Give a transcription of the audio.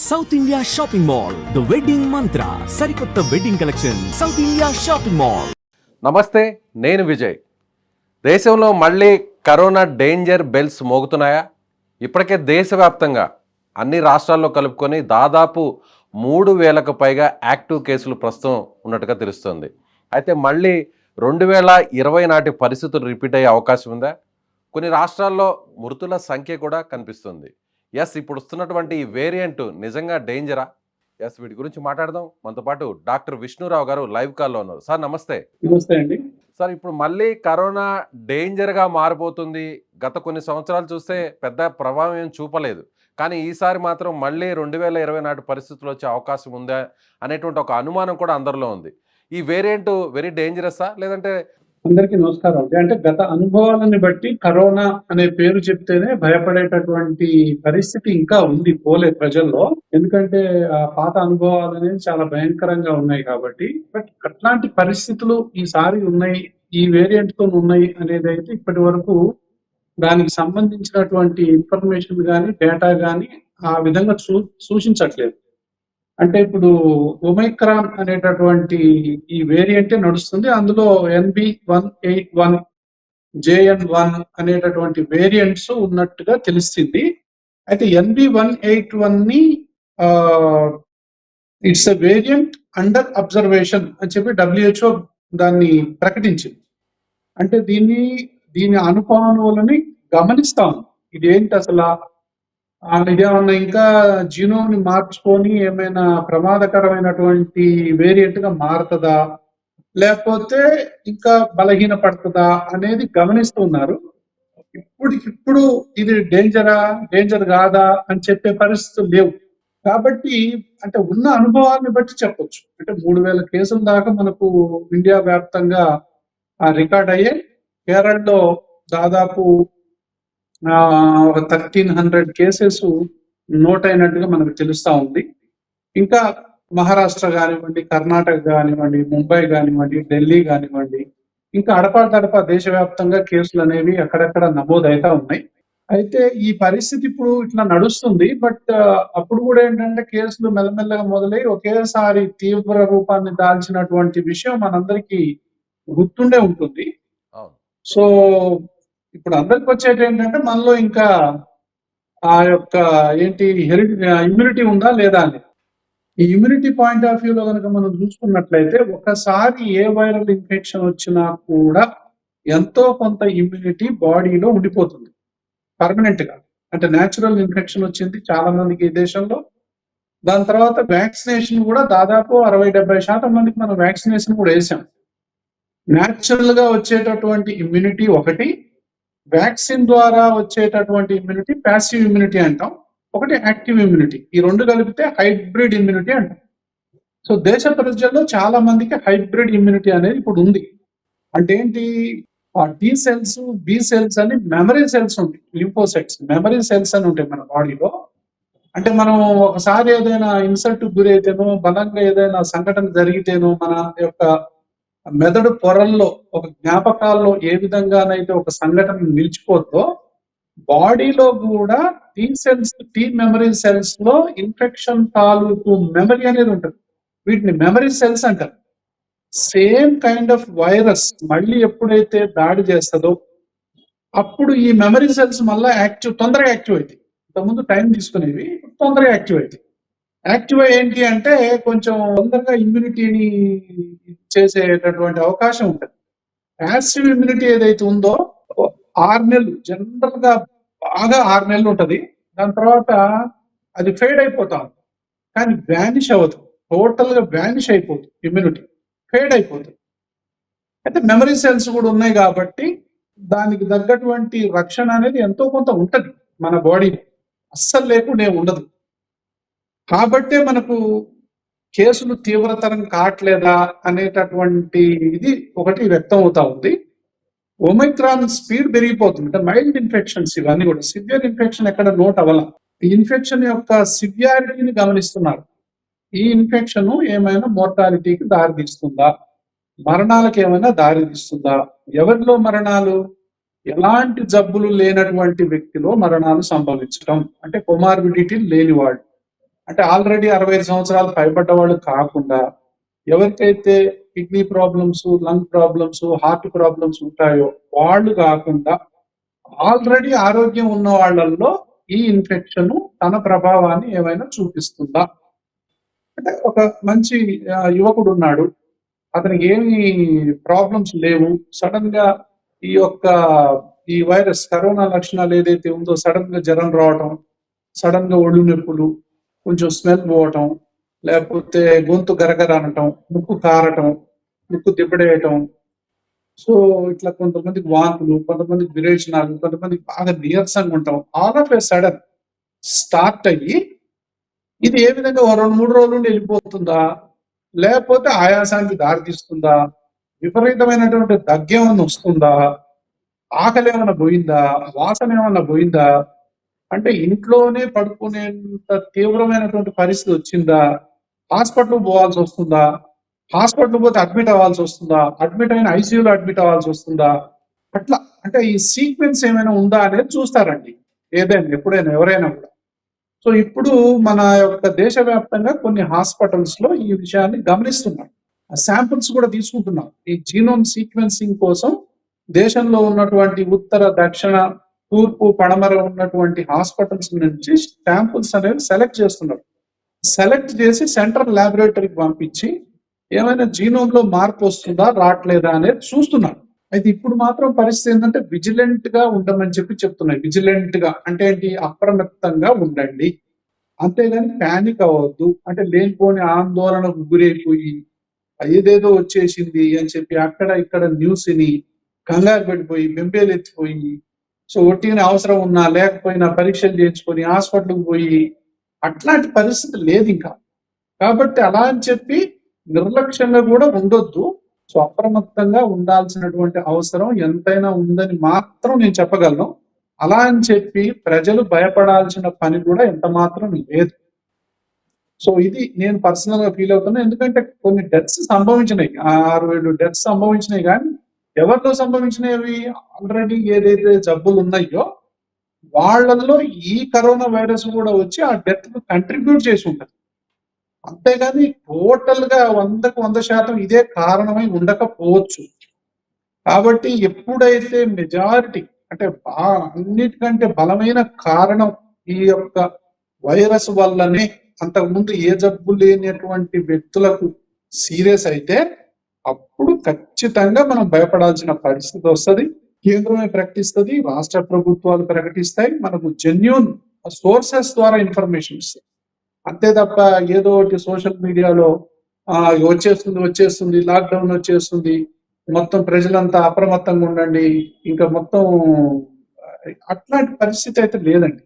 South India shopping mall the wedding మంత్ర సరికొత్త wedding collection south India shopping mall. నమస్తే, నేను విజయ్. దేశంలో మళ్ళీ కరోనా డేంజర్ బెల్స్ మోగుతున్నాయా? ఇప్పటికే దేశవ్యాప్తంగా అన్ని రాష్ట్రాల్లో కలుపుకొని దాదాపు 3,000కు పైగా యాక్టివ్ కేసులు ప్రస్తుతం ఉన్నట్టుగా తెలుస్తుంది. అయితే మళ్ళీ 2020 నాటి పరిస్థితులు రిపీట్ అయ్యే అవకాశం ఉందా? కొన్ని రాష్ట్రాల్లో మృతుల సంఖ్య కూడా కనిపిస్తుంది. ఇప్పుడు వస్తున్నటువంటి ఈ వేరియంట్ నిజంగా డేంజరా? వీటి గురించి మాట్లాడదాం. మనతో పాటు డాక్టర్ విష్ణురావు గారు లైవ్ కాల్లో ఉన్నారు. సార్ నమస్తే. నమస్తే అండి. సార్, ఇప్పుడు మళ్ళీ కరోనా డేంజర్గా మారిపోతుంది. గత కొన్ని సంవత్సరాలు చూస్తే పెద్ద ప్రభావం ఏం చూపలేదు, కానీ ఈసారి మాత్రం మళ్ళీ 2020 నాటి పరిస్థితులు వచ్చే అవకాశం ఉందా అనేటువంటి ఒక అనుమానం కూడా అందరిలో ఉంది. ఈ వేరియంట్ వెరీ డేంజరసా, లేదంటే? అందరికీ నమస్కారం అండి. అంటే గత అనుభవాలని బట్టి కరోనా అనే పేరు చెప్తేనే భయపడేటటువంటి పరిస్థితి ఇంకా ఉంది, పోలే ప్రజల్లో. ఎందుకంటే ఆ పాత అనుభవాలు అనేది చాలా భయంకరంగా ఉన్నాయి కాబట్టి. బట్ అట్లాంటి పరిస్థితులు ఈసారి ఉన్నాయి, ఈ వేరియంట్ తో ఉన్నాయి అనేది అయితే ఇప్పటి వరకు దానికి సంబంధించినటువంటి ఇన్ఫర్మేషన్ కానీ డేటా కానీ ఆ విధంగా సూచించట్లేదు. అంటే ఇప్పుడు ఒమైక్రాన్ అనేటటువంటి ఈ వేరియంటే నడుస్తుంది. అందులో NB181 JN1 అనేటటువంటి వేరియంట్స్ ఉన్నట్టుగా తెలిసింది. అయితే NB181 ని it's a variant under observation అని చెప్పి WHO దాన్ని ప్రకటించింది. అంటే దీని అనుపానువులని గమనిస్తాం. ఇదేంటి అసలు, ఇదేమన్నా ఇంకా జీనోమ్ ని మార్చుకొని ఏమైనా ప్రమాదకరమైనటువంటి వేరియంట్ గా మారుతుందా, లేకపోతే ఇంకా బలహీన పడుతుందా అనేది గమనిస్తున్నారు. ఇప్పుడు ఇది డేంజర్ కాదా అని చెప్పే పరిస్థితులు లేవు. కాబట్టి అంటే ఉన్న అనుభవాన్ని బట్టి చెప్పొచ్చు. అంటే 3,000 కేసుల దాకా మనకు ఇండియా వ్యాప్తంగా రికార్డ్ అయ్యాయి. కేరళలో దాదాపు 1,300 కేసెస్ నోట్ అయినట్టుగా మనకు తెలుస్తా ఉంది. ఇంకా మహారాష్ట్ర కానివ్వండి, కర్ణాటక కానివ్వండి, ముంబై కానివ్వండి, ఢిల్లీ కానివ్వండి, ఇంకా అడపా దేశవ్యాప్తంగా కేసులు అనేవి అక్కడక్కడ నమోదవుతా ఉన్నాయి. అయితే ఈ పరిస్థితి ఇప్పుడు ఇట్లా నడుస్తుంది. బట్ అప్పుడు కూడా ఏంటంటే కేసులు మెల్లమెల్లగా మొదలై ఒకేసారి తీవ్ర రూపాన్ని దాల్చినటువంటి విషయం మనందరికీ గుర్తుండే ఉంటుంది. సో ఇప్పుడు అందరికి వచ్చేది ఏంటంటే మనలో ఇంకా ఆ యొక్క ఇమ్యూనిటీ ఉందా లేదా అని. ఈ ఇమ్యూనిటీ పాయింట్ ఆఫ్ వ్యూలో కనుక మనం చూసుకున్నట్లయితే ఒకసారి ఏ వైరల్ ఇన్ఫెక్షన్ వచ్చినా కూడా ఎంతో కొంత ఇమ్యూనిటీ బాడీలో ఉండిపోతుంది పర్మనెంట్ గా. అంటే న్యాచురల్ ఇన్ఫెక్షన్ వచ్చింది చాలా మందికి ఈ దేశంలో. దాని తర్వాత వ్యాక్సినేషన్ కూడా దాదాపు 60-70% మందికి మనం వ్యాక్సినేషన్ కూడా వేసాం. న్యాచురల్ గా వచ్చేటటువంటి ఇమ్యూనిటీ ఒకటి, వ్యాక్సిన్ ద్వారా వచ్చేటటువంటి ఇమ్యూనిటీ ప్యాసివ్ ఇమ్యూనిటీ అంటాం, ఒకటి యాక్టివ్ ఇమ్యూనిటీ. ఈ రెండు కలిపితే హైబ్రిడ్ ఇమ్యూనిటీ అంటాం. సో దేశ ప్రజల్లో చాలా మందికి హైబ్రిడ్ ఇమ్యూనిటీ అనేది ఇప్పుడు ఉంది. అంటే ఏంటి, ఆ టీ సెల్స్, బి సెల్స్ అని మెమరీ సెల్స్ ఉంటాయి, లింఫోసైట్స్ మెమరీ సెల్స్ అని ఉంటాయి మన బాడీలో. అంటే మనం ఒకసారి ఏదైనా ఇన్సల్ట్ గురైతేనో, బలంగా ఏదైనా సంఘటన జరిగితేనో మన యొక్క మెదడు పొరల్లో ఒక జ్ఞాపకాల్లో ఏ విధంగానైతే ఒక సంఘటన నిలిచిపోతుందో బాడీలో కూడా టీ మెమరీ సెల్స్ లో ఇన్ఫెక్షన్ తాలూకు మెమరీ అనేది ఉంటుంది. వీటిని మెమరీ సెల్స్ అంటారు. సేమ్ కైండ్ ఆఫ్ వైరస్ మళ్ళీ ఎప్పుడైతే దాడి చేస్తుందో అప్పుడు ఈ మెమరీ సెల్స్ మళ్ళీ తొందరగా యాక్టివ్ అవుతాయి. ఇంతకుముందు టైం తీసుకునేవి, తొందరగా యాక్టివ్ అవుతాయి. యాక్టివ్ ఏంటి అంటే కొంచెం తొందరగా ఇమ్యూనిటీని చేసేటటువంటి అవకాశం ఉంటుంది. ప్యాసివ్ ఇమ్యూనిటీ ఏదైతే ఉందో 6 నెలలు, జనరల్ గా బాగా 6 నెలలు ఉంటది. దాని తర్వాత అది ఫేడ్ అయిపోతాం, కానీ వ్యానిష్ అవ్వదు, టోటల్ గా వ్యానిష్ అయిపోతుంది, ఇమ్యూనిటీ ఫేడ్ అయిపోతుంది. అయితే మెమరీ సెల్స్ కూడా ఉన్నాయి కాబట్టి దానికి తగ్గటువంటి రక్షణ అనేది ఎంతో కొంత ఉంటది మన బాడీలో, అస్సలు లేకుండా ఉండదు. కాబట్టే మనకు కేసులు తీవ్రతరం కావట్లేదా అనేటటువంటి ఇది ఒకటి వ్యక్తం అవుతా ఉంది. ఒమైక్రాన్ స్పీడ్ పెరిగిపోతుంది. అంటే మైల్డ్ ఇన్ఫెక్షన్స్ ఇవన్నీ కూడా, సివియర్ ఇన్ఫెక్షన్ ఎక్కడ నోట్ అవ్వాల. ఈ ఇన్ఫెక్షన్ యొక్క సివియారిటీని గమనిస్తున్నారు. ఈ ఇన్ఫెక్షన్ ఏమైనా మోర్టాలిటీకి దారితీస్తుందా, మరణాలకు ఏమైనా దారితీస్తుందా? ఎవరిలో మరణాలు? ఎలాంటి జబ్బులు లేనటువంటి వ్యక్తిలో మరణాలు సంభవించడం, అంటే కొమార్బిడిటీ లేనివాడు. అంటే ఆల్రెడీ 65 సంవత్సరాలు పైబడ్డ వాళ్ళు కాకుండా ఎవరికైతే kidney problems, lung problems, heart problems ఉంటాయో వాళ్ళు కాకుండా ఆల్రెడీ ఆరోగ్యం ఉన్న వాళ్ళల్లో ఈ ఇన్ఫెక్షన్ తన ప్రభావాన్ని ఏమైనా చూపిస్తుందా? అంటే ఒక మంచి యువకుడు ఉన్నాడు. అతనికి ఏమి ప్రాబ్లమ్స్ లేవు. సడన్ గా ఈ యొక్క ఈ వైరస్ కరోనా లక్షణాలు ఏదైతే ఉందో సడన్ గా జ్వరం రావటం, సడన్ గా ఒళ్ళు నొప్పులు, కొంచెం స్మెల్ పోవటం, లేకపోతే గొంతు గరగర అనటం, ముక్కు కారటం, ముక్కు దిబ్బడేయటం. సో ఇట్లా కొంతమందికి వాంతులు, కొంతమందికి విరేచనాలు, కొంతమందికి బాగా నీరసంగా ఉంటాం. All of a sudden start అయ్యి ఇది ఏ విధంగా ఓ 2-3 రోజుల నుండి వెళ్ళిపోతుందా? లేకపోతే ఆయాసానికి దారితీస్తుందా? విపరీతమైనటువంటి దగ్గేమన్నా వస్తుందా? ఆకలి ఏమన్నా పోయిందా? వాసన ఏమన్నా పోయిందా? అంటే ఇంట్లోనే పడుకునేంత తీవ్రమైనటువంటి పరిస్థితి వచ్చిందా? హాస్పిటల్ పోవాల్సి వస్తుందా? హాస్పిటల్ పోతే అడ్మిట్ అవ్వాల్సి వస్తుందా? అడ్మిట్ అయిన ఐసీయూలో అడ్మిట్ అవ్వాల్సి వస్తుందా? అట్లా అంటే ఈ సీక్వెన్స్ ఏమైనా ఉందా అనేది చూస్తారండి. ఏదైనా ఎప్పుడైనా ఎవరైనా కూడా. సో ఇప్పుడు మన యొక్క దేశవ్యాప్తంగా కొన్ని హాస్పిటల్స్ లో ఈ విషయాన్ని గమనిస్తున్నారు. శాంపిల్స్ కూడా తీసుకుంటున్నారు. ఈ జీనోమ్ సీక్వెన్సింగ్ కోసం దేశంలో ఉన్నటువంటి ఉత్తర, దక్షిణ, తూర్పు, పడమర ఉన్నటువంటి హాస్పిటల్స్ నుంచి శాంపిల్స్ అనేవి సెలెక్ట్ చేస్తున్నారు. సెలెక్ట్ చేసి సెంట్రల్ ల్యాబొరేటరీకి పంపించి ఏమైనా జీనోమ్ లో మార్పు వస్తుందా రావట్లేదా అనేది చూస్తున్నారు. అయితే ఇప్పుడు మాత్రం పరిస్థితి ఏంటంటే విజిలెంట్ గా ఉండమని చెప్తున్నాయి. విజిలెంట్ గా అంటే ఏంటి? అప్రమత్తంగా ఉండండి, అంతేగాని ప్యానిక్ అవ్వద్దు. అంటే లేనిపోని ఆందోళనకు గురైపోయి ఏదేదో వచ్చేసింది అని చెప్పి అక్కడ ఇక్కడ న్యూస్ ని కంగారు పడిపోయి బెంబేలు ఎత్తిపోయి, సో ఒట్టిగానే అవసరం ఉన్నా లేకపోయినా పరీక్షలు చేయించుకొని హాస్పిటల్కి పోయి అట్లాంటి పరిస్థితి లేదు ఇంకా. కాబట్టి అలా అని చెప్పి నిర్లక్ష్యంగా కూడా ఉండొద్దు. సో అప్రమత్తంగా ఉండాల్సినటువంటి అవసరం ఎంతైనా ఉందని మాత్రం నేను చెప్పగలను. అలా అని చెప్పి ప్రజలు భయపడాల్సిన పని కూడా ఎంత మాత్రం లేదు. సో ఇది నేను పర్సనల్ గా ఫీల్ అవుతున్నా. ఎందుకంటే కొన్ని డెత్స్ సంభవించినాయి, 6-7 డెత్స్ సంభవించినాయి. కానీ ఎవరితో సంభవించినాయి అవి? ఆల్రెడీ ఏదైతే జబ్బులు ఉన్నాయో వాళ్ళల్లో ఈ కరోనా వైరస్ కూడా వచ్చి ఆ డెత్ కంట్రిబ్యూట్ చేసి ఉంటుంది. అంతేగాని టోటల్ గా 100% ఇదే కారణమై ఉండకపోవచ్చు. కాబట్టి ఎప్పుడైతే మెజారిటీ అంటే అన్నిటికంటే బలమైన కారణం ఈ యొక్క వైరస్ వల్లనే అంతకుముందు ఏ జబ్బు లేనటువంటి వ్యక్తులకు సీరియస్ అయితే అప్పుడు ఖచ్చితంగా మనం భయపడాల్సిన పరిస్థితి వస్తుంది. కేంద్రమే ప్రకటిస్తుంది, రాష్ట్ర ప్రభుత్వాలు ప్రకటిస్తాయి, మనకు జెన్యూన్ సోర్సెస్ ద్వారా ఇన్ఫర్మేషన్ ఇస్తాయి. అంతే తప్ప ఏదో ఒకటి సోషల్ మీడియాలో వచ్చేస్తుంది లాక్డౌన్ వచ్చేస్తుంది, మొత్తం ప్రజలంతా అప్రమత్తంగా ఉండండి, ఇంకా మొత్తం అట్లాంటి పరిస్థితి అయితే లేదండి.